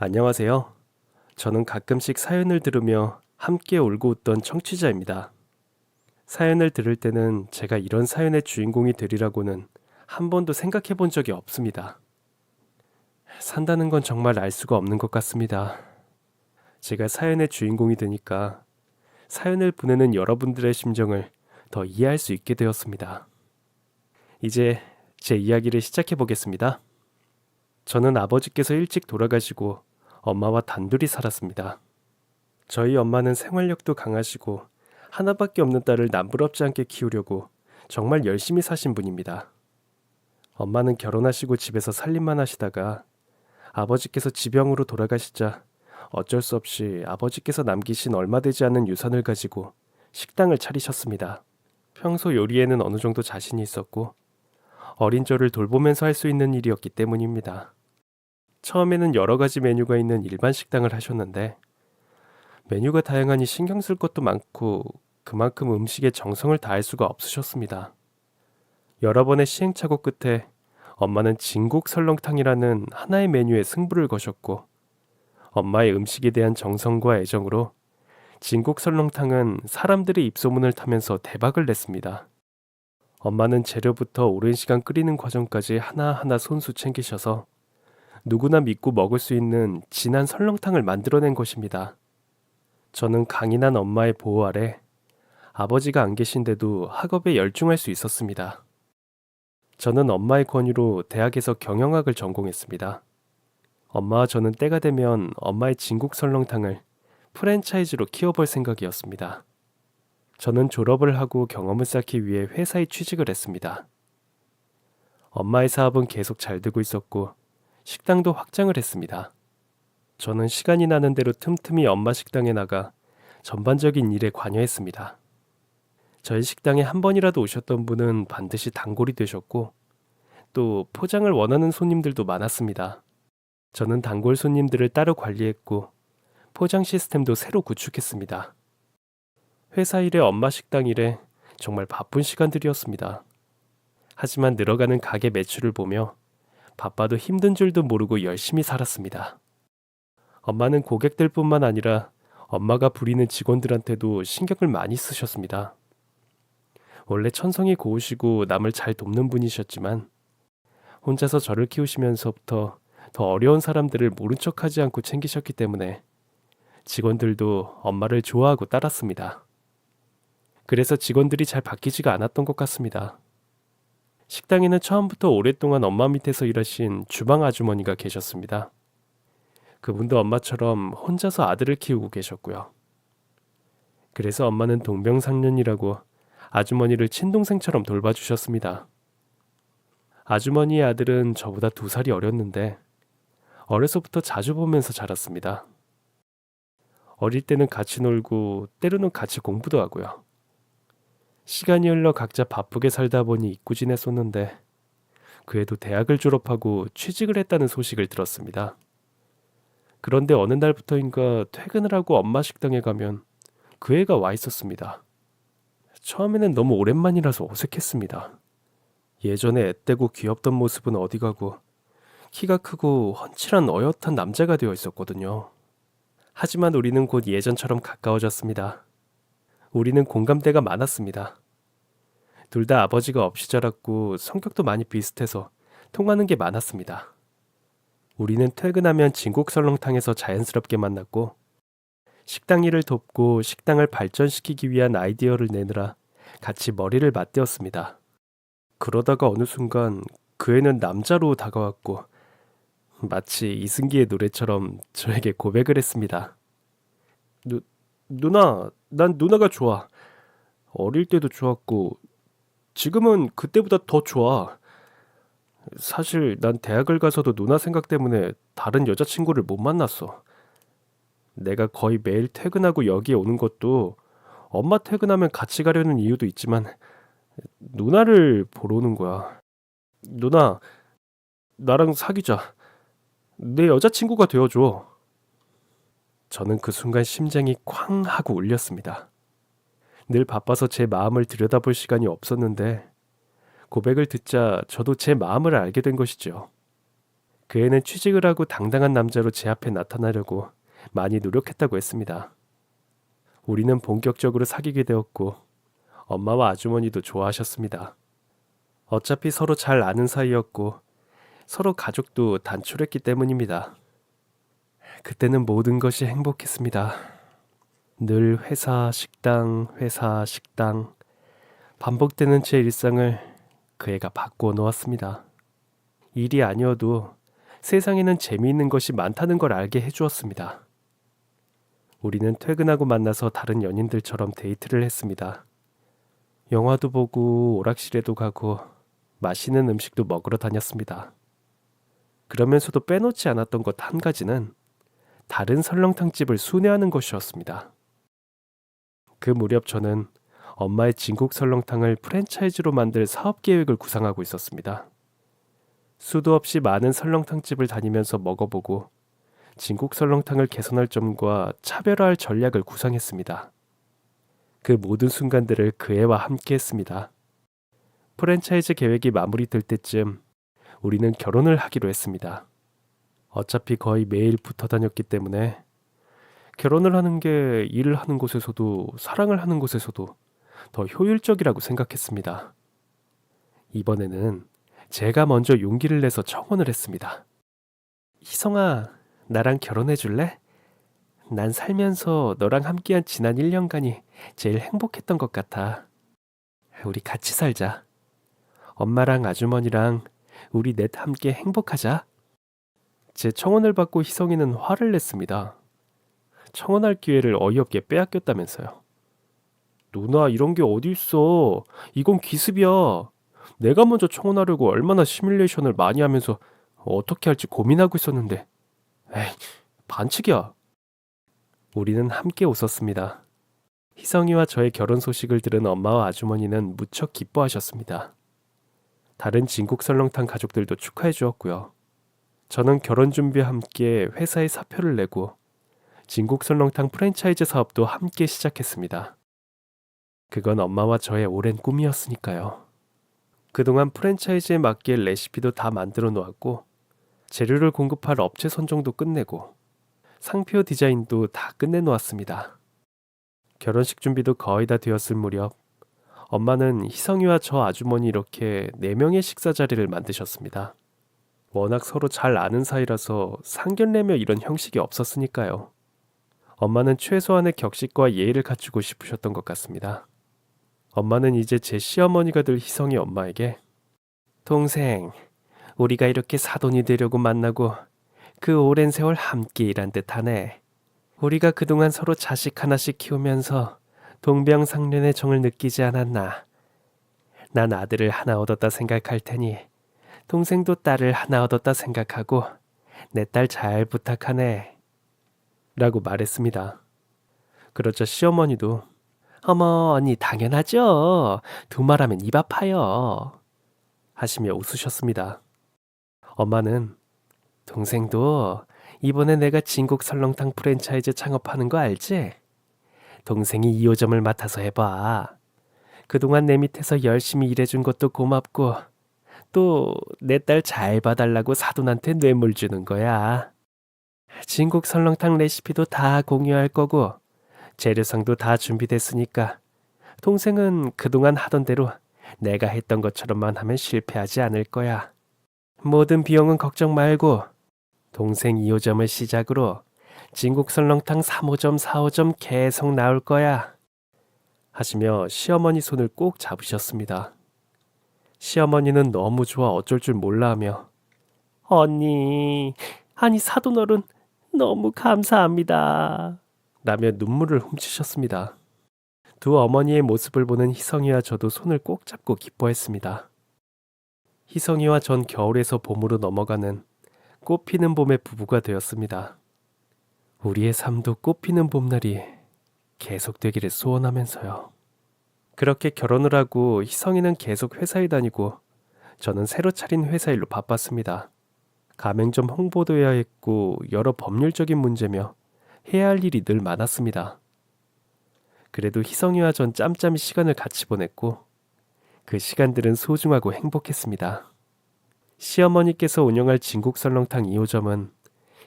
안녕하세요. 저는 가끔씩 사연을 들으며 함께 울고 웃던 청취자입니다. 사연을 들을 때는 제가 이런 사연의 주인공이 되리라고는 한 번도 생각해 본 적이 없습니다. 산다는 건 정말 알 수가 없는 것 같습니다. 제가 사연의 주인공이 되니까 사연을 보내는 여러분들의 심정을 더 이해할 수 있게 되었습니다. 이제 제 이야기를 시작해 보겠습니다. 저는 아버지께서 일찍 돌아가시고 엄마와 단둘이 살았습니다. 저희 엄마는 생활력도 강하시고 하나밖에 없는 딸을 남부럽지 않게 키우려고 정말 열심히 사신 분입니다. 엄마는 결혼하시고 집에서 살림만 하시다가 아버지께서 지병으로 돌아가시자 어쩔 수 없이 아버지께서 남기신 얼마 되지 않은 유산을 가지고 식당을 차리셨습니다. 평소 요리에는 어느 정도 자신이 있었고 어린 저를 돌보면서 할 수 있는 일이었기 때문입니다. 처음에는 여러 가지 메뉴가 있는 일반 식당을 하셨는데 메뉴가 다양하니 신경 쓸 것도 많고 그만큼 음식에 정성을 다할 수가 없으셨습니다. 여러 번의 시행착오 끝에 엄마는 진국 설렁탕이라는 하나의 메뉴에 승부를 거셨고 엄마의 음식에 대한 정성과 애정으로 진국 설렁탕은 사람들의 입소문을 타면서 대박을 냈습니다. 엄마는 재료부터 오랜 시간 끓이는 과정까지 하나하나 손수 챙기셔서 누구나 믿고 먹을 수 있는 진한 설렁탕을 만들어낸 것입니다. 저는 강인한 엄마의 보호 아래 아버지가 안 계신데도 학업에 열중할 수 있었습니다. 저는 엄마의 권유로 대학에서 경영학을 전공했습니다. 엄마와 저는 때가 되면 엄마의 진국 설렁탕을 프랜차이즈로 키워볼 생각이었습니다. 저는 졸업을 하고 경험을 쌓기 위해 회사에 취직을 했습니다. 엄마의 사업은 계속 잘 되고 있었고 식당도 확장을 했습니다. 저는 시간이 나는 대로 틈틈이 엄마 식당에 나가 전반적인 일에 관여했습니다. 저희 식당에 한 번이라도 오셨던 분은 반드시 단골이 되셨고 또 포장을 원하는 손님들도 많았습니다. 저는 단골 손님들을 따로 관리했고 포장 시스템도 새로 구축했습니다. 회사 일에 엄마 식당 일에 정말 바쁜 시간들이었습니다. 하지만 늘어가는 가게 매출을 보며 바빠도 힘든 줄도 모르고 열심히 살았습니다. 엄마는 고객들뿐만 아니라 엄마가 부리는 직원들한테도 신경을 많이 쓰셨습니다. 원래 천성이 고우시고 남을 잘 돕는 분이셨지만 혼자서 저를 키우시면서부터 더 어려운 사람들을 모른 척하지 않고 챙기셨기 때문에 직원들도 엄마를 좋아하고 따랐습니다. 그래서 직원들이 잘 바뀌지가 않았던 것 같습니다. 식당에는 처음부터 오랫동안 엄마 밑에서 일하신 주방 아주머니가 계셨습니다. 그분도 엄마처럼 혼자서 아들을 키우고 계셨고요. 그래서 엄마는 동병상련이라고 아주머니를 친동생처럼 돌봐주셨습니다. 아주머니의 아들은 저보다 2살이 어렸는데 어려서부터 자주 보면서 자랐습니다. 어릴 때는 같이 놀고 때로는 같이 공부도 하고요. 시간이 흘러 각자 바쁘게 살다 보니 이꾸지냈었는데 그 애도 대학을 졸업하고 취직을 했다는 소식을 들었습니다. 그런데 어느 날부터인가 퇴근을 하고 엄마 식당에 가면 그 애가 와 있었습니다. 처음에는 너무 오랜만이라서 어색했습니다. 예전에 앳되고 귀엽던 모습은 어디 가고 키가 크고 훤칠한 어엿한 남자가 되어 있었거든요. 하지만 우리는 곧 예전처럼 가까워졌습니다. 우리는 공감대가 많았습니다. 둘 다 아버지가 없이 자랐고 성격도 많이 비슷해서 통하는 게 많았습니다. 우리는 퇴근하면 진국 설렁탕에서 자연스럽게 만났고 식당 일을 돕고 식당을 발전시키기 위한 아이디어를 내느라 같이 머리를 맞대었습니다. 그러다가 어느 순간 그 애는 남자로 다가왔고 마치 이승기의 노래처럼 저에게 고백을 했습니다. 누나, 난 누나가 좋아. 어릴 때도 좋았고 지금은 그때보다 더 좋아. 사실 난 대학을 가서도 누나 생각 때문에 다른 여자친구를 못 만났어. 내가 거의 매일 퇴근하고 여기에 오는 것도 엄마 퇴근하면 같이 가려는 이유도 있지만 누나를 보러 오는 거야. 누나, 나랑 사귀자. 내 여자친구가 되어줘. 저는 그 순간 심장이 쾅 하고 울렸습니다. 늘 바빠서 제 마음을 들여다볼 시간이 없었는데 고백을 듣자 저도 제 마음을 알게 된 것이죠. 그 애는 취직을 하고 당당한 남자로 제 앞에 나타나려고 많이 노력했다고 했습니다. 우리는 본격적으로 사귀게 되었고 엄마와 아주머니도 좋아하셨습니다. 어차피 서로 잘 아는 사이였고 서로 가족도 단촐했기 때문입니다. 그때는 모든 것이 행복했습니다. 늘 회사, 식당 반복되는 제 일상을 그 애가 바꾸어 놓았습니다. 일이 아니어도 세상에는 재미있는 것이 많다는 걸 알게 해주었습니다. 우리는 퇴근하고 만나서 다른 연인들처럼 데이트를 했습니다. 영화도 보고 오락실에도 가고 맛있는 음식도 먹으러 다녔습니다. 그러면서도 빼놓지 않았던 것 한 가지는 다른 설렁탕집을 순회하는 것이었습니다. 그 무렵 저는 엄마의 진국 설렁탕을 프랜차이즈로 만들 사업 계획을 구상하고 있었습니다. 수도 없이 많은 설렁탕집을 다니면서 먹어보고 진국 설렁탕을 개선할 점과 차별화할 전략을 구상했습니다. 그 모든 순간들을 그 애와 함께 했습니다. 프랜차이즈 계획이 마무리될 때쯤 우리는 결혼을 하기로 했습니다. 어차피 거의 매일 붙어 다녔기 때문에 결혼을 하는 게 일을 하는 곳에서도 사랑을 하는 곳에서도 더 효율적이라고 생각했습니다. 이번에는 제가 먼저 용기를 내서 청혼을 했습니다. 희성아, 나랑 결혼해 줄래? 난 살면서 너랑 함께한 지난 1년간이 제일 행복했던 것 같아. 우리 같이 살자. 엄마랑 아주머니랑 우리 넷 함께 행복하자. 제 청혼을 받고 희성이는 화를 냈습니다. 청혼할 기회를 어이없게 빼앗겼다면서요. 누나, 이런 게 어디 있어. 이건 기습이야. 내가 먼저 청혼하려고 얼마나 시뮬레이션을 많이 하면서 어떻게 할지 고민하고 있었는데. 에이, 반칙이야. 우리는 함께 웃었습니다. 희성이와 저의 결혼 소식을 들은 엄마와 아주머니는 무척 기뻐하셨습니다. 다른 진국 설렁탕 가족들도 축하해 주었고요. 저는 결혼 준비와 함께 회사에 사표를 내고 진국 설렁탕 프랜차이즈 사업도 함께 시작했습니다. 그건 엄마와 저의 오랜 꿈이었으니까요. 그동안 프랜차이즈에 맞게 레시피도 다 만들어 놓았고 재료를 공급할 업체 선정도 끝내고 상표 디자인도 다 끝내 놓았습니다. 결혼식 준비도 거의 다 되었을 무렵 엄마는 희성이와 저 아주머니 이렇게 4명의 식사 자리를 만드셨습니다. 워낙 서로 잘 아는 사이라서 상견례며 이런 형식이 없었으니까요. 엄마는 최소한의 격식과 예의를 갖추고 싶으셨던 것 같습니다. 엄마는 이제 제 시어머니가 될 희성이 엄마에게 동생, 우리가 이렇게 사돈이 되려고 만나고 그 오랜 세월 함께 일한 듯하네. 우리가 그동안 서로 자식 하나씩 키우면서 동병상련의 정을 느끼지 않았나. 난 아들을 하나 얻었다 생각할 테니 동생도 딸을 하나 얻었다 생각하고 내 딸 잘 부탁하네. 라고 말했습니다. 그러자 시어머니도 어머 언니 당연하죠. 두 말하면 입 아파요. 하시며 웃으셨습니다. 엄마는 동생도 이번에 내가 진국 설렁탕 프랜차이즈 창업하는 거 알지? 동생이 2호점을 맡아서 해봐. 그동안 내 밑에서 열심히 일해준 것도 고맙고 또 내 딸 잘 봐달라고 사돈한테 뇌물 주는 거야. 진국 설렁탕 레시피도 다 공유할 거고 재료상도 다 준비됐으니까 동생은 그동안 하던 대로 내가 했던 것처럼만 하면 실패하지 않을 거야. 모든 비용은 걱정 말고 동생 2호점을 시작으로 진국 설렁탕 3호점, 4호점 계속 나올 거야. 하시며 시어머니 손을 꼭 잡으셨습니다. 시어머니는 너무 좋아 어쩔 줄 몰라 하며 언니, 아니 사돈어른 너무 감사합니다. 라며 눈물을 훔치셨습니다. 두 어머니의 모습을 보는 희성이와 저도 손을 꼭 잡고 기뻐했습니다. 희성이와 전 겨울에서 봄으로 넘어가는 꽃피는 봄의 부부가 되었습니다. 우리의 삶도 꽃피는 봄날이 계속되기를 소원하면서요. 그렇게 결혼을 하고 희성이는 계속 회사에 다니고 저는 새로 차린 회사 일로 바빴습니다. 가맹점 홍보도 해야 했고 여러 법률적인 문제며 해야 할 일이 늘 많았습니다. 그래도 희성이와 전 짬짬이 시간을 같이 보냈고 그 시간들은 소중하고 행복했습니다. 시어머니께서 운영할 진국 설렁탕 2호점은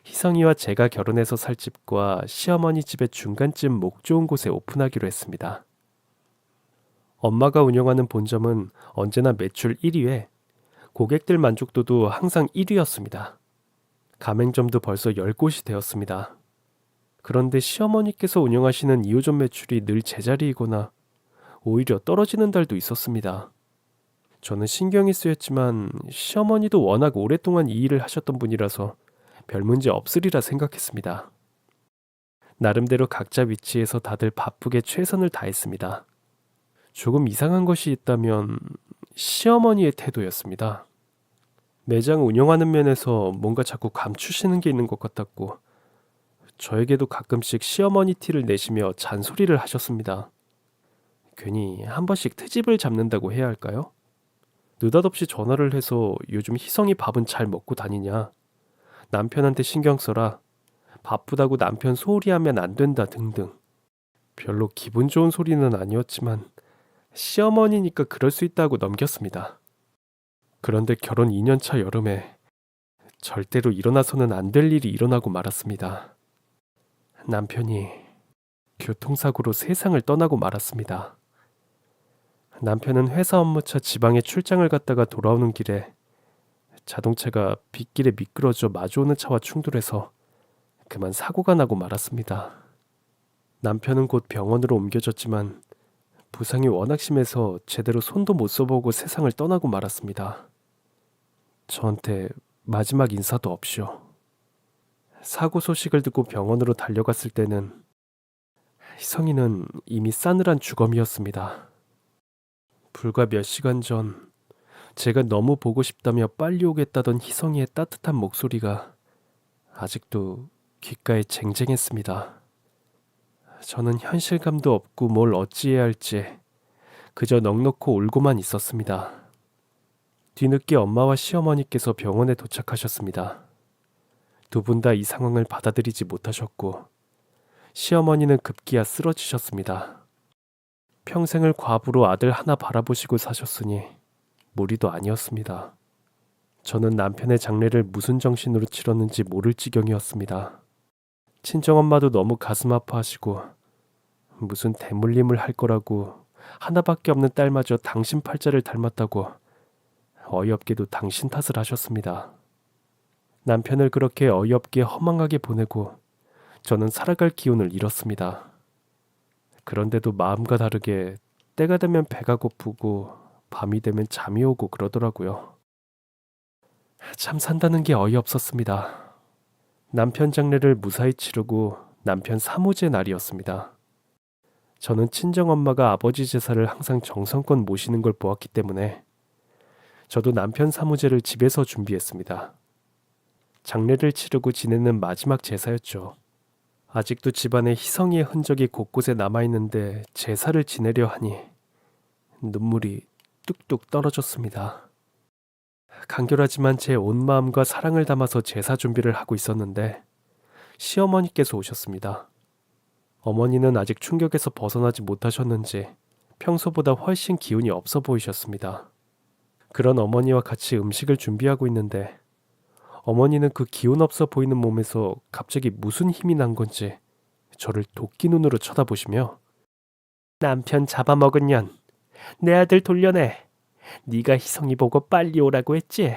희성이와 제가 결혼해서 살 집과 시어머니 집의 중간쯤 목 좋은 곳에 오픈하기로 했습니다. 엄마가 운영하는 본점은 언제나 매출 1위에 고객들 만족도도 항상 1위였습니다. 가맹점도 벌써 10곳이 되었습니다. 그런데 시어머니께서 운영하시는 2호점 매출이 늘 제자리이거나 오히려 떨어지는 달도 있었습니다. 저는 신경이 쓰였지만 시어머니도 워낙 오랫동안 이 일을 하셨던 분이라서 별 문제 없으리라 생각했습니다. 나름대로 각자 위치에서 다들 바쁘게 최선을 다했습니다. 조금 이상한 것이 있다면 시어머니의 태도였습니다. 매장 운영하는 면에서 뭔가 자꾸 감추시는 게 있는 것 같았고 저에게도 가끔씩 시어머니 티를 내시며 잔소리를 하셨습니다. 괜히 한 번씩 트집을 잡는다고 해야 할까요? 느닷없이 전화를 해서 요즘 희성이 밥은 잘 먹고 다니냐? 남편한테 신경 써라. 바쁘다고 남편 소홀히 하면 안 된다 등등. 별로 기분 좋은 소리는 아니었지만 시어머니니까 그럴 수 있다고 넘겼습니다. 그런데 결혼 2년차 여름에 절대로 일어나서는 안 될 일이 일어나고 말았습니다. 남편이 교통사고로 세상을 떠나고 말았습니다. 남편은 회사 업무차 지방에 출장을 갔다가 돌아오는 길에 자동차가 빗길에 미끄러져 마주오는 차와 충돌해서 그만 사고가 나고 말았습니다. 남편은 곧 병원으로 옮겨졌지만 부상이 워낙 심해서 제대로 손도 못 써보고 세상을 떠나고 말았습니다. 저한테 마지막 인사도 없이요. 사고 소식을 듣고 병원으로 달려갔을 때는 희성이는 이미 싸늘한 주검이었습니다. 불과 몇 시간 전 제가 너무 보고 싶다며 빨리 오겠다던 희성이의 따뜻한 목소리가 아직도 귓가에 쟁쟁했습니다. 저는 현실감도 없고 뭘 어찌해야 할지 그저 넋놓고 울고만 있었습니다. 뒤늦게 엄마와 시어머니께서 병원에 도착하셨습니다. 두 분 다 이 상황을 받아들이지 못하셨고 시어머니는 급기야 쓰러지셨습니다. 평생을 과부로 아들 하나 바라보시고 사셨으니 무리도 아니었습니다. 저는 남편의 장례를 무슨 정신으로 치렀는지 모를 지경이었습니다. 친정엄마도 너무 가슴 아파하시고 무슨 대물림을 할 거라고 하나밖에 없는 딸마저 당신 팔자를 닮았다고 어이없게도 당신 탓을 하셨습니다. 남편을 그렇게 어이없게 허망하게 보내고 저는 살아갈 기운을 잃었습니다. 그런데도 마음과 다르게 때가 되면 배가 고프고 밤이 되면 잠이 오고 그러더라고요. 참 산다는 게 어이없었습니다. 남편 장례를 무사히 치르고 남편 사무제 날이었습니다. 저는 친정엄마가 아버지 제사를 항상 정성껏 모시는 걸 보았기 때문에 저도 남편 사무제를 집에서 준비했습니다. 장례를 치르고 지내는 마지막 제사였죠. 아직도 집안에 희성이의 흔적이 곳곳에 남아있는데 제사를 지내려 하니 눈물이 뚝뚝 떨어졌습니다. 간결하지만 제 온 마음과 사랑을 담아서 제사 준비를 하고 있었는데 시어머니께서 오셨습니다. 어머니는 아직 충격에서 벗어나지 못하셨는지 평소보다 훨씬 기운이 없어 보이셨습니다. 그런 어머니와 같이 음식을 준비하고 있는데 어머니는 그 기운 없어 보이는 몸에서 갑자기 무슨 힘이 난 건지 저를 도끼 눈으로 쳐다보시며 남편 잡아먹은 년, 내 아들 돌려내. 네가 희성이 보고 빨리 오라고 했지?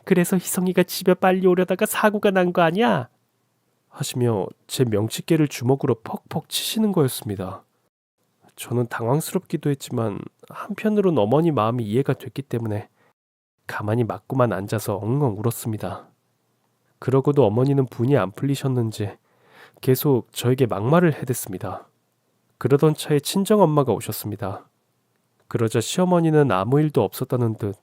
그래서 희성이가 집에 빨리 오려다가 사고가 난 거 아니야? 하시며 제 명치깨를 주먹으로 퍽퍽 치시는 거였습니다. 저는 당황스럽기도 했지만 한편으론 어머니 마음이 이해가 됐기 때문에 가만히 맞고만 앉아서 엉엉 울었습니다. 그러고도 어머니는 분이 안 풀리셨는지 계속 저에게 막말을 해댔습니다. 그러던 차에 친정엄마가 오셨습니다. 그러자 시어머니는 아무 일도 없었다는 듯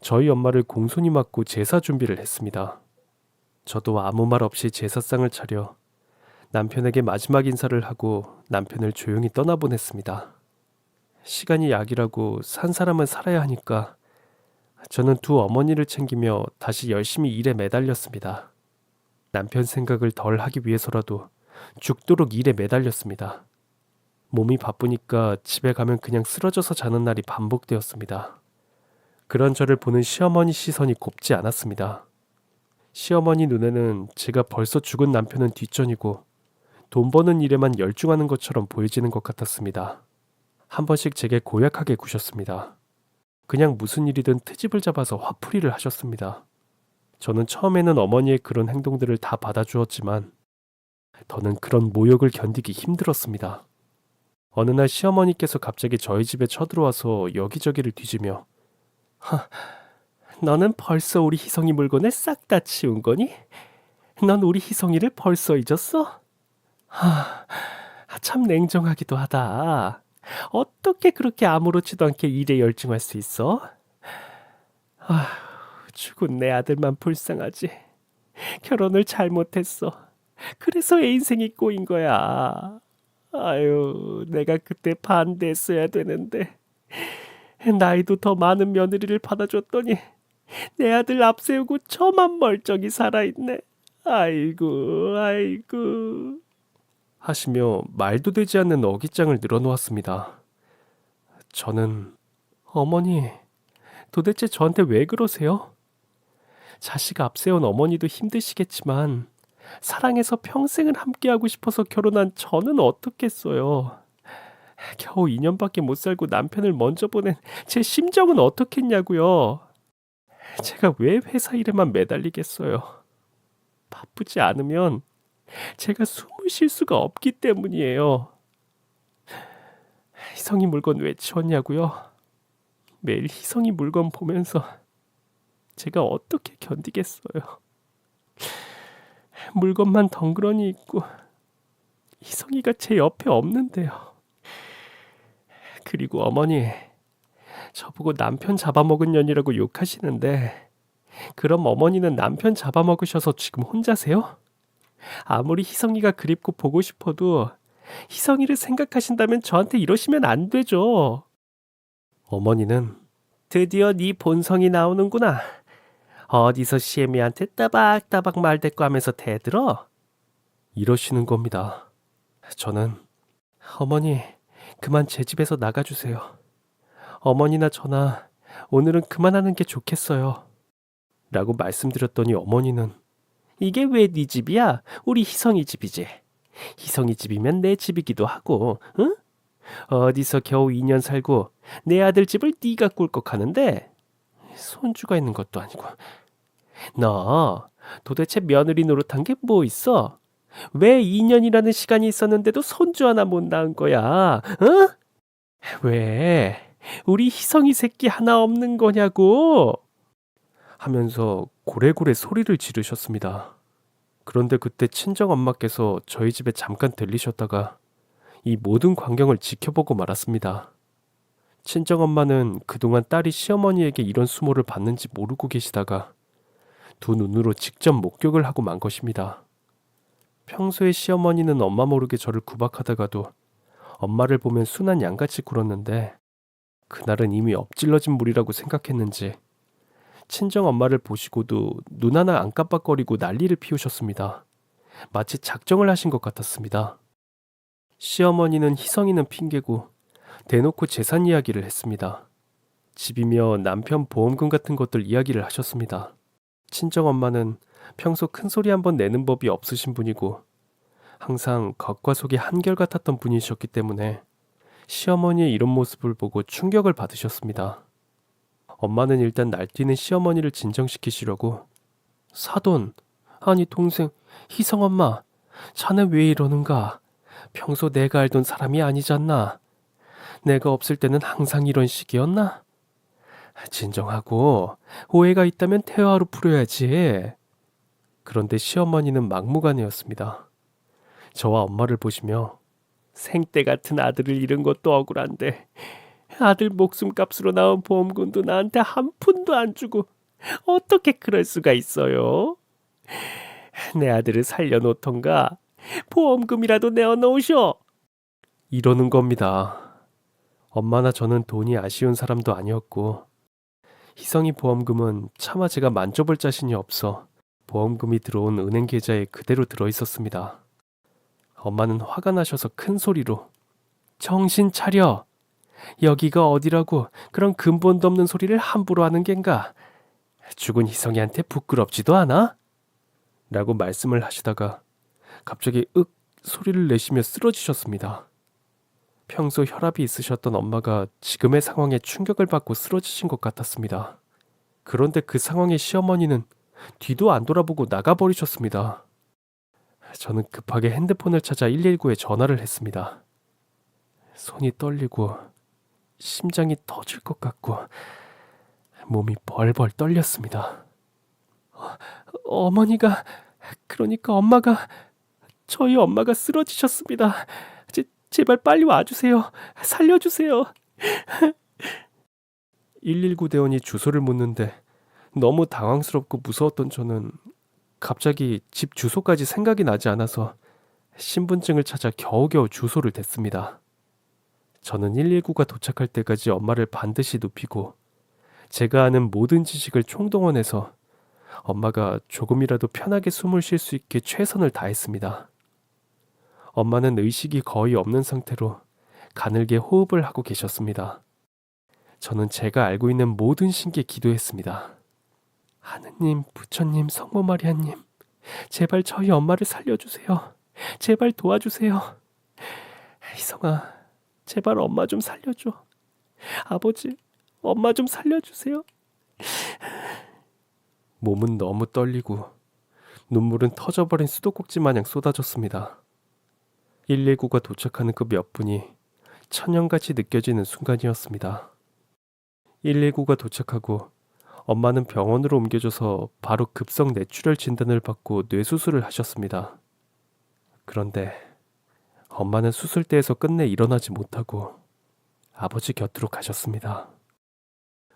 저희 엄마를 공손히 맞고 제사 준비를 했습니다. 저도 아무 말 없이 제사상을 차려 남편에게 마지막 인사를 하고 남편을 조용히 떠나보냈습니다. 시간이 약이라고 산 사람은 살아야 하니까 저는 두 어머니를 챙기며 다시 열심히 일에 매달렸습니다. 남편 생각을 덜 하기 위해서라도 죽도록 일에 매달렸습니다. 몸이 바쁘니까 집에 가면 그냥 쓰러져서 자는 날이 반복되었습니다. 그런 저를 보는 시어머니 시선이 곱지 않았습니다. 시어머니 눈에는 제가 벌써 죽은 남편은 뒷전이고 돈 버는 일에만 열중하는 것처럼 보여지는 것 같았습니다. 한 번씩 제게 고약하게 구셨습니다. 그냥 무슨 일이든 트집을 잡아서 화풀이를 하셨습니다. 저는 처음에는 어머니의 그런 행동들을 다 받아주었지만 더는 그런 모욕을 견디기 힘들었습니다. 어느 날 시어머니께서 갑자기 저희 집에 쳐들어와서 여기저기를 뒤지며 너는 벌써 우리 희성이 물건을 싹 다 치운 거니? 넌 우리 희성이를 벌써 잊었어? 참 냉정하기도 하다. 어떻게 그렇게 아무렇지도 않게 일에 열중할 수 있어? 죽은 내 아들만 불쌍하지. 결혼을 잘못했어. 그래서 애 인생이 꼬인 거야. 아유, 내가 그때 반대했어야 되는데. 나이도 더 많은 며느리를 받아줬더니 내 아들 앞세우고 저만 멀쩡히 살아있네. 아이고, 아이고. 하시며 말도 되지 않는 어깃장을 늘어놓았습니다. 저는 어머니, 도대체 저한테 왜 그러세요? 자식 앞세운 어머니도 힘드시겠지만 사랑해서 평생을 함께하고 싶어서 결혼한 저는 어떻겠어요. 겨우 2년밖에 못 살고 남편을 먼저 보낸 제 심정은 어떻겠냐고요. 제가 왜 회사 일에만 매달리겠어요. 바쁘지 않으면 제가 숨을 쉴 수가 없기 때문이에요. 희성이 물건 왜 치웠냐고요? 매일 희성이 물건 보면서 제가 어떻게 견디겠어요. 물건만 덩그러니 있고 희성이가 제 옆에 없는데요. 그리고 어머니, 저보고 남편 잡아먹은 년이라고 욕하시는데 그럼 어머니는 남편 잡아먹으셔서 지금 혼자세요? 아무리 희성이가 그립고 보고 싶어도 희성이를 생각하신다면 저한테 이러시면 안 되죠. 어머니는 드디어 네 본성이 나오는구나. 어디서 시애미한테 따박따박 말대꾸하면서 대들어? 이러시는 겁니다. 저는 어머니, 그만 제 집에서 나가주세요. 어머니나 저나 오늘은 그만하는 게 좋겠어요. 라고 말씀드렸더니 어머니는 이게 왜 네 집이야? 우리 희성이 집이지. 희성이 집이면 내 집이기도 하고, 응? 어디서 겨우 2년 살고 내 아들 집을 네가 꿀꺽하는데 손주가 있는 것도 아니고. 너 도대체 며느리 노릇한 게 뭐 있어? 왜 2년이라는 시간이 있었는데도 손주 하나 못 낳은 거야? 응? 왜 우리 희성이 새끼 하나 없는 거냐고? 하면서 고래고래 소리를 지르셨습니다. 그런데 그때 친정엄마께서 저희 집에 잠깐 들리셨다가 이 모든 광경을 지켜보고 말았습니다. 친정엄마는 그동안 딸이 시어머니에게 이런 수모를 받는지 모르고 계시다가 두 눈으로 직접 목격을 하고 만 것입니다. 평소에 시어머니는 엄마 모르게 저를 구박하다가도 엄마를 보면 순한 양같이 굴었는데 그날은 이미 엎질러진 물이라고 생각했는지 친정엄마를 보시고도 눈 하나 안 깜빡거리고 난리를 피우셨습니다. 마치 작정을 하신 것 같았습니다. 시어머니는 희성이는 핑계고 대놓고 재산 이야기를 했습니다. 집이며 남편 보험금 같은 것들 이야기를 하셨습니다. 친정엄마는 평소 큰소리 한번 내는 법이 없으신 분이고 항상 겉과 속이 한결같았던 분이셨기 때문에 시어머니의 이런 모습을 보고 충격을 받으셨습니다. 엄마는 일단 날뛰는 시어머니를 진정시키시려고 사돈, 아니 동생, 희성엄마, 자네 왜 이러는가? 평소 내가 알던 사람이 아니잖나. 내가 없을 때는 항상 이런 식이었나? 진정하고 오해가 있다면 대화로 풀어야지. 그런데 시어머니는 막무가내였습니다. 저와 엄마를 보시며 생떼 같은 아들을 잃은 것도 억울한데 아들 목숨값으로 나온 보험금도 나한테 한 푼도 안 주고 어떻게 그럴 수가 있어요? 내 아들을 살려놓던가 보험금이라도 내어놓으셔. 이러는 겁니다. 엄마나 저는 돈이 아쉬운 사람도 아니었고 희성이 보험금은 차마 제가 만져볼 자신이 없어 보험금이 들어온 은행 계좌에 그대로 들어있었습니다. 엄마는 화가 나셔서 큰 소리로 정신 차려. 여기가 어디라고 그런 근본도 없는 소리를 함부로 하는 겐가? 죽은 희성이한테 부끄럽지도 않아? 라고 말씀을 하시다가 갑자기 윽 소리를 내시며 쓰러지셨습니다. 평소 혈압이 있으셨던 엄마가 지금의 상황에 충격을 받고 쓰러지신 것 같았습니다. 그런데 그 상황에 시어머니는 뒤도 안 돌아보고 나가버리셨습니다. 저는 급하게 핸드폰을 찾아 119에 전화를 했습니다. 손이 떨리고 심장이 터질 것 같고 몸이 벌벌 떨렸습니다. 어머니가, 그러니까 엄마가, 저희 엄마가 쓰러지셨습니다. 제발 빨리 와주세요. 살려주세요. 119 대원이 주소를 묻는데 너무 당황스럽고 무서웠던 저는 갑자기 집 주소까지 생각이 나지 않아서 신분증을 찾아 겨우겨우 주소를 댔습니다. 저는 119가 도착할 때까지 엄마를 반드시 눕히고 제가 아는 모든 지식을 총동원해서 엄마가 조금이라도 편하게 숨을 쉴 수 있게 최선을 다했습니다. 엄마는 의식이 거의 없는 상태로 가늘게 호흡을 하고 계셨습니다. 저는 제가 알고 있는 모든 신께 기도했습니다. 하느님, 부처님, 성모 마리아님, 제발 저희 엄마를 살려주세요. 제발 도와주세요. 희성아, 제발 엄마 좀 살려줘. 아버지, 엄마 좀 살려주세요. 몸은 너무 떨리고 눈물은 터져버린 수도꼭지 마냥 쏟아졌습니다. 119가 도착하는 그 몇 분이 천년같이 느껴지는 순간이었습니다. 119가 도착하고 엄마는 병원으로 옮겨져서 바로 급성 뇌출혈 진단을 받고 뇌수술을 하셨습니다. 그런데 엄마는 수술대에서 끝내 일어나지 못하고 아버지 곁으로 가셨습니다.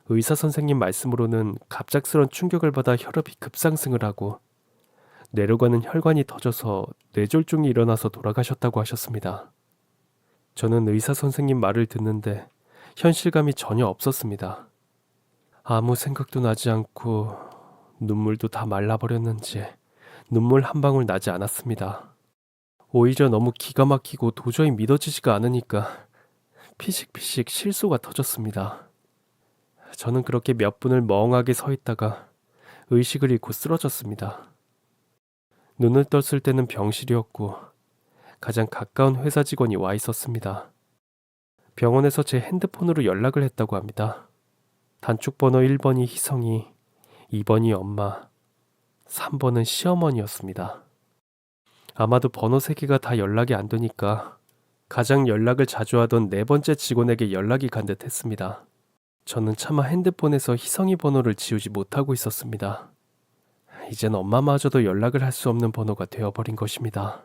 의사 선생님 말씀으로는 갑작스런 충격을 받아 혈압이 급상승을 하고 뇌로 가는 혈관이 터져서 뇌졸중이 일어나서 돌아가셨다고 하셨습니다. 저는 의사 선생님 말을 듣는데 현실감이 전혀 없었습니다. 아무 생각도 나지 않고 눈물도 다 말라버렸는지 눈물 한 방울 나지 않았습니다. 오히려 너무 기가 막히고 도저히 믿어지지가 않으니까 피식피식 실소가 터졌습니다. 저는 그렇게 몇 분을 멍하게 서 있다가 의식을 잃고 쓰러졌습니다. 눈을 떴을 때는 병실이었고 가장 가까운 회사 직원이 와 있었습니다. 병원에서 제 핸드폰으로 연락을 했다고 합니다. 단축번호 1번이 희성이, 2번이 엄마, 3번은 시어머니였습니다. 아마도 번호 3개가 다 연락이 안 되니까 가장 연락을 자주 하던 4번째 직원에게 연락이 간 듯 했습니다. 저는 차마 핸드폰에서 희성이 번호를 지우지 못하고 있었습니다. 이젠 엄마마저도 연락을 할 수 없는 번호가 되어버린 것입니다.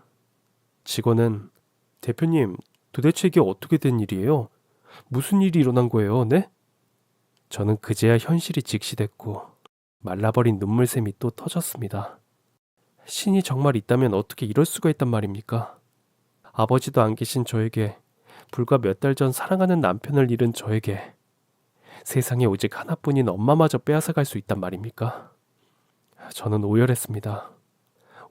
직원은 대표님, 도대체 이게 어떻게 된 일이에요? 무슨 일이 일어난 거예요, 네? 저는 그제야 현실이 직시됐고 말라버린 눈물샘이 또 터졌습니다. 신이 정말 있다면 어떻게 이럴 수가 있단 말입니까? 아버지도 안 계신 저에게, 불과 몇 달 전 사랑하는 남편을 잃은 저에게 세상에 오직 하나뿐인 엄마마저 빼앗아갈 수 있단 말입니까? 저는 오열했습니다.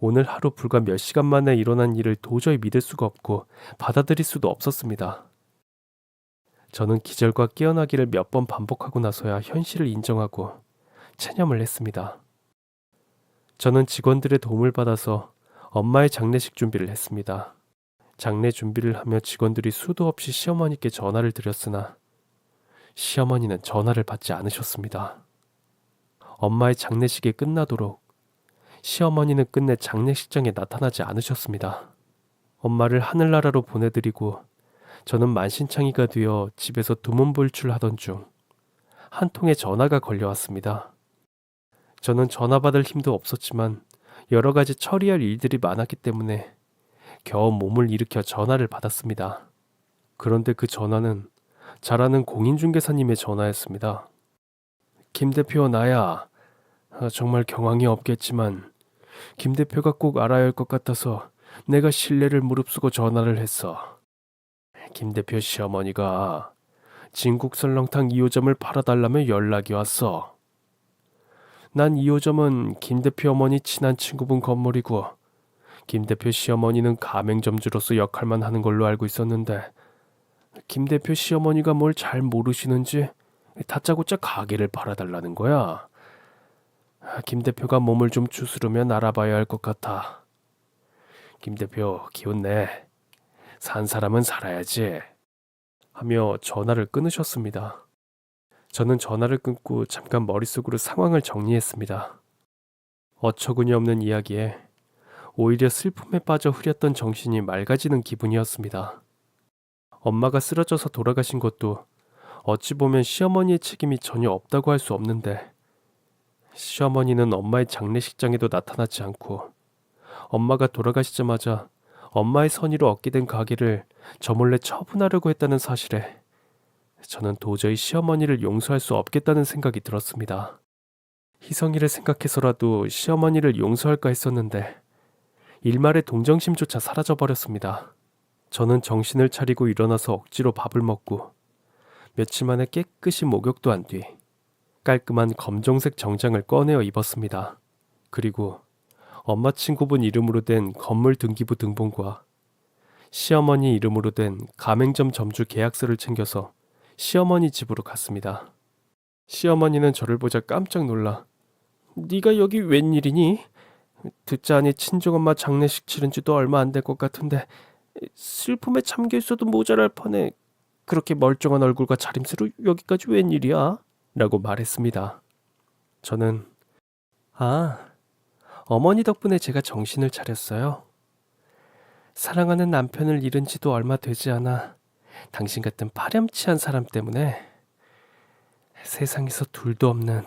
오늘 하루 불과 몇 시간 만에 일어난 일을 도저히 믿을 수가 없고 받아들일 수도 없었습니다. 저는 기절과 깨어나기를 몇 번 반복하고 나서야 현실을 인정하고 체념을 했습니다. 저는 직원들의 도움을 받아서 엄마의 장례식 준비를 했습니다. 장례 준비를 하며 직원들이 수도 없이 시어머니께 전화를 드렸으나 시어머니는 전화를 받지 않으셨습니다. 엄마의 장례식이 끝나도록 시어머니는 끝내 장례식장에 나타나지 않으셨습니다. 엄마를 하늘나라로 보내드리고 저는 만신창이가 되어 집에서 두문불출하던 중 한 통의 전화가 걸려왔습니다. 저는 전화 받을 힘도 없었지만 여러 가지 처리할 일들이 많았기 때문에 겨우 몸을 일으켜 전화를 받았습니다. 그런데 그 전화는 잘 아는 공인중개사님의 전화였습니다. 김 대표, 나야. 정말 경황이 없겠지만 김 대표가 꼭 알아야 할 것 같아서 내가 신뢰를 무릅쓰고 전화를 했어. 김 대표 시어머니가 진국 설렁탕 2호점을 팔아달라며 연락이 왔어. 난 2호점은 김 대표 어머니 친한 친구분 건물이고 김 대표 시어머니는 가맹점주로서 역할만 하는 걸로 알고 있었는데 김 대표 시어머니가 뭘 잘 모르시는지 다짜고짜 가게를 팔아달라는 거야. 김 대표가 몸을 좀 추스르면 알아봐야 할 것 같아. 김 대표 기운 내. 산 사람은 살아야지. 하며 전화를 끊으셨습니다. 저는 전화를 끊고 잠깐 머릿속으로 상황을 정리했습니다. 어처구니 없는 이야기에 오히려 슬픔에 빠져 흐렸던 정신이 맑아지는 기분이었습니다. 엄마가 쓰러져서 돌아가신 것도 어찌 보면 시어머니의 책임이 전혀 없다고 할 수 없는데, 시어머니는 엄마의 장례식장에도 나타나지 않고 엄마가 돌아가시자마자 엄마의 선의로 얻게 된 가게를 저 몰래 처분하려고 했다는 사실에 저는 도저히 시어머니를 용서할 수 없겠다는 생각이 들었습니다. 희성이를 생각해서라도 시어머니를 용서할까 했었는데 일말의 동정심조차 사라져버렸습니다. 저는 정신을 차리고 일어나서 억지로 밥을 먹고 며칠 만에 깨끗이 목욕도 한 뒤 깔끔한 검정색 정장을 꺼내어 입었습니다. 그리고 엄마 친구분 이름으로 된 건물 등기부 등본과 시어머니 이름으로 된 가맹점 점주 계약서를 챙겨서 시어머니 집으로 갔습니다. 시어머니는 저를 보자 깜짝 놀라 "네가 여기 웬일이니? 듣자하니 친정엄마 장례식 치른 지도 얼마 안 될 것 같은데 슬픔에 잠겨 있어도 모자랄 판에 그렇게 멀쩡한 얼굴과 차림새로 여기까지 웬일이야?" 라고 말했습니다. 저는 어머니 덕분에 제가 정신을 차렸어요. 사랑하는 남편을 잃은 지도 얼마 되지 않아 당신 같은 파렴치한 사람 때문에 세상에서 둘도 없는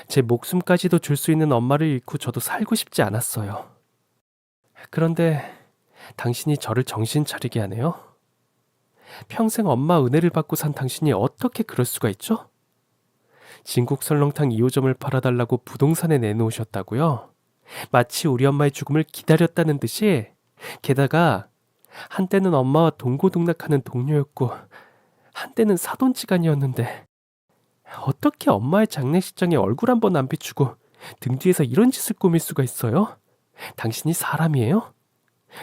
제 목숨까지도 줄 수 있는 엄마를 잃고 저도 살고 싶지 않았어요. 그런데 당신이 저를 정신 차리게 하네요. 평생 엄마 은혜를 받고 산 당신이 어떻게 그럴 수가 있죠? 진국 설렁탕 2호점을 팔아달라고 부동산에 내놓으셨다고요? 마치 우리 엄마의 죽음을 기다렸다는 듯이. 게다가 한때는 엄마와 동고동락하는 동료였고 한때는 사돈지간이었는데 어떻게 엄마의 장례식장에 얼굴 한 번 안 비추고 등 뒤에서 이런 짓을 꾸밀 수가 있어요? 당신이 사람이에요?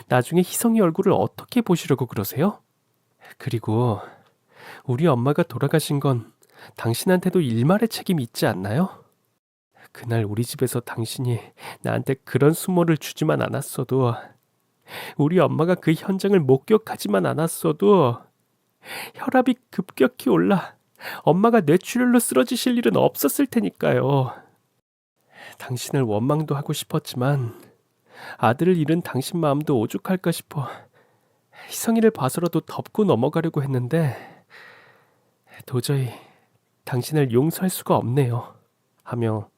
나중에 희성이 얼굴을 어떻게 보시려고 그러세요? 그리고 우리 엄마가 돌아가신 건 당신한테도 일말의 책임이 있지 않나요? 그날 우리 집에서 당신이 나한테 그런 수모를 주지만 않았어도, 우리 엄마가 그 현장을 목격하지만 않았어도 혈압이 급격히 올라 엄마가 뇌출혈로 쓰러지실 일은 없었을 테니까요. 당신을 원망도 하고 싶었지만 아들을 잃은 당신 마음도 오죽할까 싶어 희성이를 봐서라도 덮고 넘어가려고 했는데 도저히 당신을 용서할 수가 없네요. 하며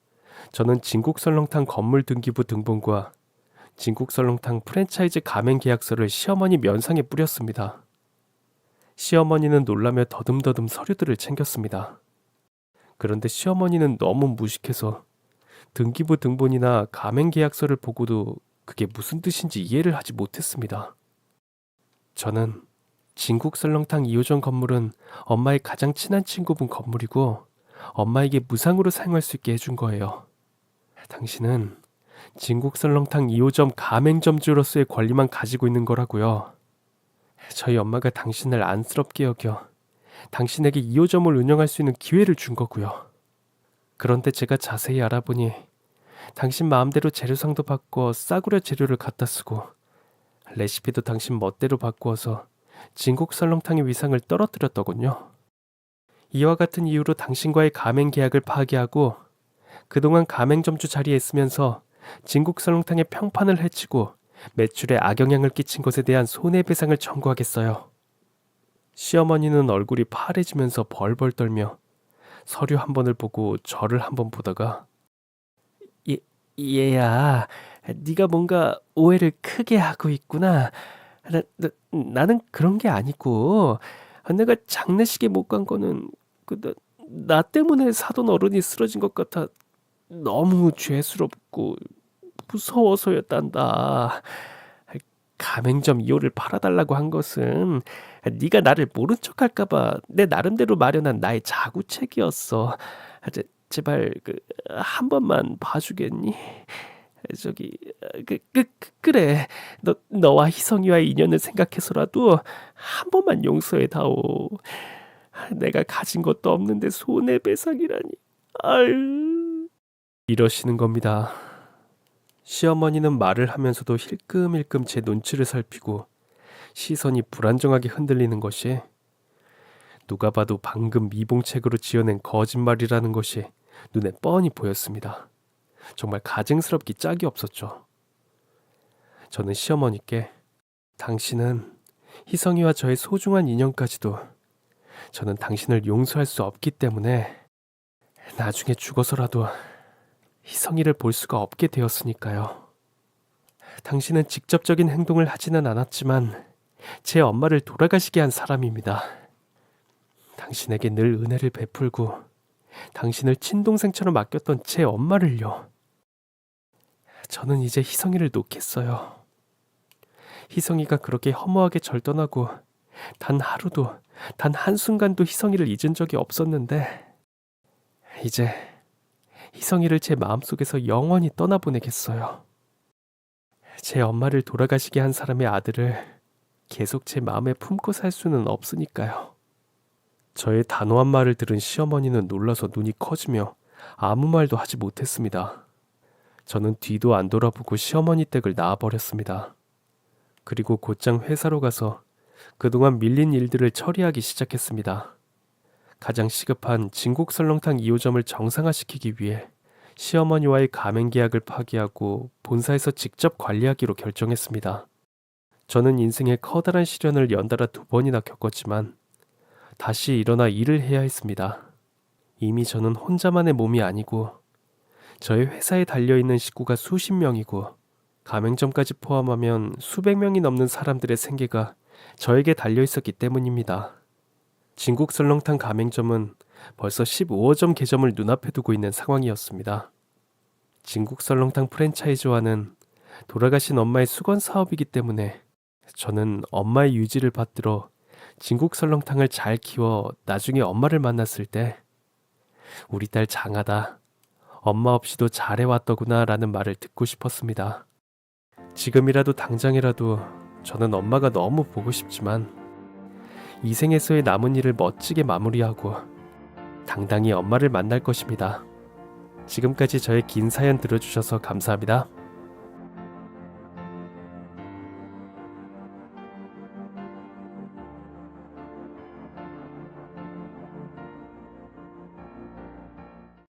저는 진국설렁탕 건물 등기부 등본과 진국설렁탕 프랜차이즈 가맹 계약서를 시어머니 면상에 뿌렸습니다. 시어머니는 놀라며 더듬더듬 서류들을 챙겼습니다. 그런데 시어머니는 너무 무식해서 등기부 등본이나 가맹 계약서를 보고도 그게 무슨 뜻인지 이해를 하지 못했습니다. 저는 진국설렁탕 2호점 건물은 엄마의 가장 친한 친구분 건물이고 엄마에게 무상으로 사용할 수 있게 해준 거예요. 당신은 진국설렁탕 2호점 가맹점주로서의 권리만 가지고 있는 거라고요. 저희 엄마가 당신을 안쓰럽게 여겨 당신에게 2호점을 운영할 수 있는 기회를 준 거고요. 그런데 제가 자세히 알아보니 당신 마음대로 재료상도 바꿔 싸구려 재료를 갖다 쓰고 레시피도 당신 멋대로 바꾸어서 진국설렁탕의 위상을 떨어뜨렸더군요. 이와 같은 이유로 당신과의 가맹 계약을 파기하고 그동안 가맹점주 자리에 있으면서 진국설렁탕의 평판을 해치고 매출에 악영향을 끼친 것에 대한 손해배상을 청구하겠어요. 시어머니는 얼굴이 파래지면서 벌벌 떨며 서류 한 번을 보고 저를 한 번 보다가 얘야, 네가 뭔가 오해를 크게 하고 있구나. 나는 그런 게 아니고 내가 장례식에 못 간 거는 나 때문에 사돈 어른이 쓰러진 것 같아 너무 죄스럽고 무서워서였단다. 가맹점 2호를 팔아달라고 한 것은 네가 나를 모른 척할까봐 내 나름대로 마련한 나의 자구책이었어. 제발 한 번만 봐주겠니? 저기 그래. 너와 희성이와의 인연을 생각해서라도 한 번만 용서해다오. 내가 가진 것도 없는데 손해배상이라니. 아유. 이러시는 겁니다. 시어머니는 말을 하면서도 힐끔힐끔 제 눈치를 살피고 시선이 불안정하게 흔들리는 것이 누가 봐도 방금 미봉책으로 지어낸 거짓말이라는 것이 눈에 뻔히 보였습니다. 정말 가증스럽기 짝이 없었죠. 저는 시어머니께 당신은 희성이와 저의 소중한 인연까지도 저는 당신을 용서할 수 없기 때문에 나중에 죽어서라도 희성이를 볼 수가 없게 되었으니까요. 당신은 직접적인 행동을 하지는 않았지만 제 엄마를 돌아가시게 한 사람입니다. 당신에게 늘 은혜를 베풀고 당신을 친동생처럼 아꼈던 제 엄마를요. 저는 이제 희성이를 놓겠어요. 희성이가 그렇게 허무하게 절 떠나고 단 하루도, 단 한순간도 희성이를 잊은 적이 없었는데 이제 희성이를 제 마음속에서 영원히 떠나보내겠어요. 제 엄마를 돌아가시게 한 사람의 아들을 계속 제 마음에 품고 살 수는 없으니까요. 저의 단호한 말을 들은 시어머니는 놀라서 눈이 커지며 아무 말도 하지 못했습니다. 저는 뒤도 안 돌아보고 시어머니 댁을 나와버렸습니다. 그리고 곧장 회사로 가서 그동안 밀린 일들을 처리하기 시작했습니다. 가장 시급한 진국 설렁탕 2호점을 정상화시키기 위해 시어머니와의 가맹 계약을 파기하고 본사에서 직접 관리하기로 결정했습니다. 저는 인생의 커다란 시련을 연달아 2번이나 겪었지만 다시 일어나 일을 해야 했습니다. 이미 저는 혼자만의 몸이 아니고 저의 회사에 달려있는 식구가 수십 명이고 가맹점까지 포함하면 수백 명이 넘는 사람들의 생계가 저에게 달려있었기 때문입니다. 진국 설렁탕 가맹점은 벌써 15호점 개점을 눈앞에 두고 있는 상황이었습니다. 진국 설렁탕 프랜차이즈화는 돌아가신 엄마의 수건 사업이기 때문에 저는 엄마의 유지를 받들어 진국 설렁탕을 잘 키워 나중에 엄마를 만났을 때 우리 딸 장하다. 엄마 없이도 잘해왔더구나 라는 말을 듣고 싶었습니다. 지금이라도 당장이라도 저는 엄마가 너무 보고 싶지만 이 생에서의 남은 일을 멋지게 마무리하고 당당히 엄마를 만날 것입니다. 지금까지 저의 긴 사연 들어주셔서 감사합니다.